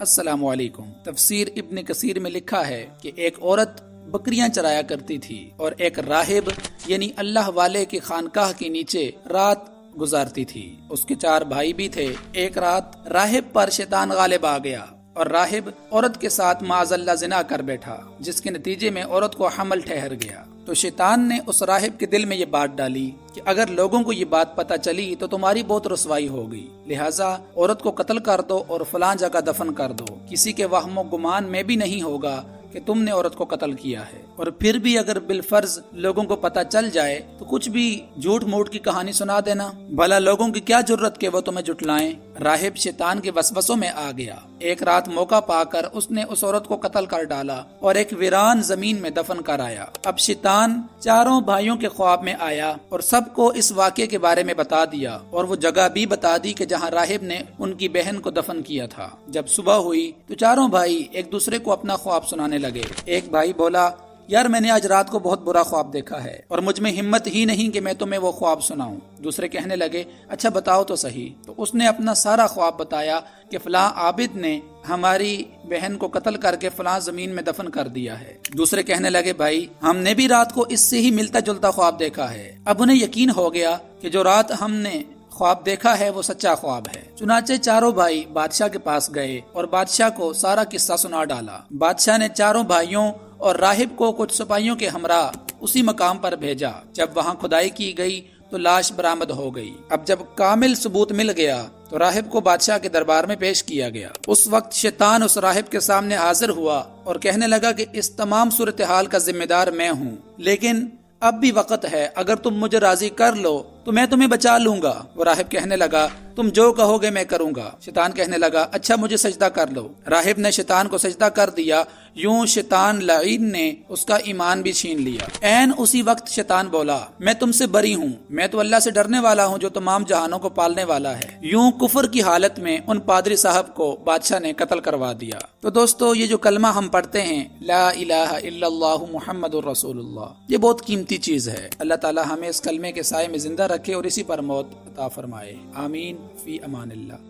السلام علیکم۔ تفسیر ابن کثیر میں لکھا ہے کہ ایک عورت بکریاں چرایا کرتی تھی اور ایک راہب یعنی اللہ والے کی خانقاہ کے نیچے رات گزارتی تھی۔ اس کے 4 بھائی بھی تھے۔ ایک رات راہب پر شیطان غالب آ گیا اور راہب عورت کے ساتھ معاذ اللہ زنا کر بیٹھا، جس کے نتیجے میں عورت کو حمل ٹھہر گیا۔ تو شیطان نے اس راہب کے دل میں یہ بات ڈالی کہ اگر لوگوں کو یہ بات پتہ چلی تو تمہاری بہت رسوائی ہوگی، لہٰذا عورت کو قتل کر دو اور فلاں جگہ دفن کر دو، کسی کے وہم و گمان میں بھی نہیں ہوگا کہ تم نے عورت کو قتل کیا ہے۔ اور پھر بھی اگر بالفرض لوگوں کو پتہ چل جائے تو کچھ بھی جھوٹ موٹ کی کہانی سنا دینا، بھلا لوگوں کی کیا جرت کہ وہ تمہیں جھٹلائیں۔ راہب شیطان کے وسوسوں میں آ گیا۔ ایک رات موقع پا کر اس نے اس عورت کو قتل کر ڈالا اور ایک ویران زمین میں دفن کر آیا۔ اب شیطان 4 بھائیوں کے خواب میں آیا اور سب کو اس واقعے کے بارے میں بتا دیا اور وہ جگہ بھی بتا دی کہ جہاں راہب نے ان کی بہن کو دفن کیا تھا۔ جب صبح ہوئی تو 4 بھائی ایک دوسرے کو اپنا خواب سنانے لگے۔ ایک بھائی بولا، یار میں نے آج رات کو بہت برا خواب دیکھا ہے اور مجھ میں ہمت ہی نہیں کہ میں تمہیں وہ خواب سناؤں۔ دوسرے کہنے لگے، اچھا بتاؤ تو صحیح۔ تو اس نے اپنا سارا خواب بتایا کہ فلاں عابد نے ہماری بہن کو قتل کر کے فلاں زمین میں دفن کر دیا ہے۔ دوسرے کہنے لگے، بھائی ہم نے بھی رات کو اس سے ہی ملتا جلتا خواب دیکھا ہے۔ اب انہیں یقین ہو گیا کہ جو رات ہم نے خواب دیکھا ہے وہ سچا خواب ہے۔ چنانچہ 4 بھائی بادشاہ کے پاس گئے اور بادشاہ کو سارا قصہ سنا ڈالا۔ بادشاہ نے 4 بھائیوں اور راہب کو کچھ سپاہیوں کے ہمراہ اسی مقام پر بھیجا۔ جب وہاں کھدائی کی گئی تو لاش برآمد ہو گئی۔ اب جب کامل ثبوت مل گیا تو راہب کو بادشاہ کے دربار میں پیش کیا گیا۔ اس وقت شیطان اس راہب کے سامنے حاضر ہوا اور کہنے لگا کہ اس تمام صورتحال کا ذمہ دار میں ہوں، لیکن اب بھی وقت ہے، اگر تم مجھے راضی کر لو تو میں تمہیں بچا لوں گا۔ وہ راہب کہنے لگا، تم جو کہو گے میں کروں گا۔ شیطان کہنے لگا، اچھا مجھے سجدہ کر لو۔ راہب نے شیطان کو سجدہ کر دیا۔ یوں شیطان لعین نے اس کا ایمان بھی چھین لیا۔ عین اسی وقت شیطان بولا، میں تم سے بری ہوں، میں تو اللہ سے ڈرنے والا ہوں جو تمام جہانوں کو پالنے والا ہے۔ یوں کفر کی حالت میں ان پادری صاحب کو بادشاہ نے قتل کروا دیا۔ تو دوستو، یہ جو کلمہ ہم پڑھتے ہیں، لا الہ الا اللہ محمد الرسول اللہ، یہ بہت قیمتی چیز ہے۔ اللہ تعالی ہمیں اس کلمے کے سائے میں زندہ رکھے اور اسی پر موت عطا فرمائے۔ آمین فی امان اللہ۔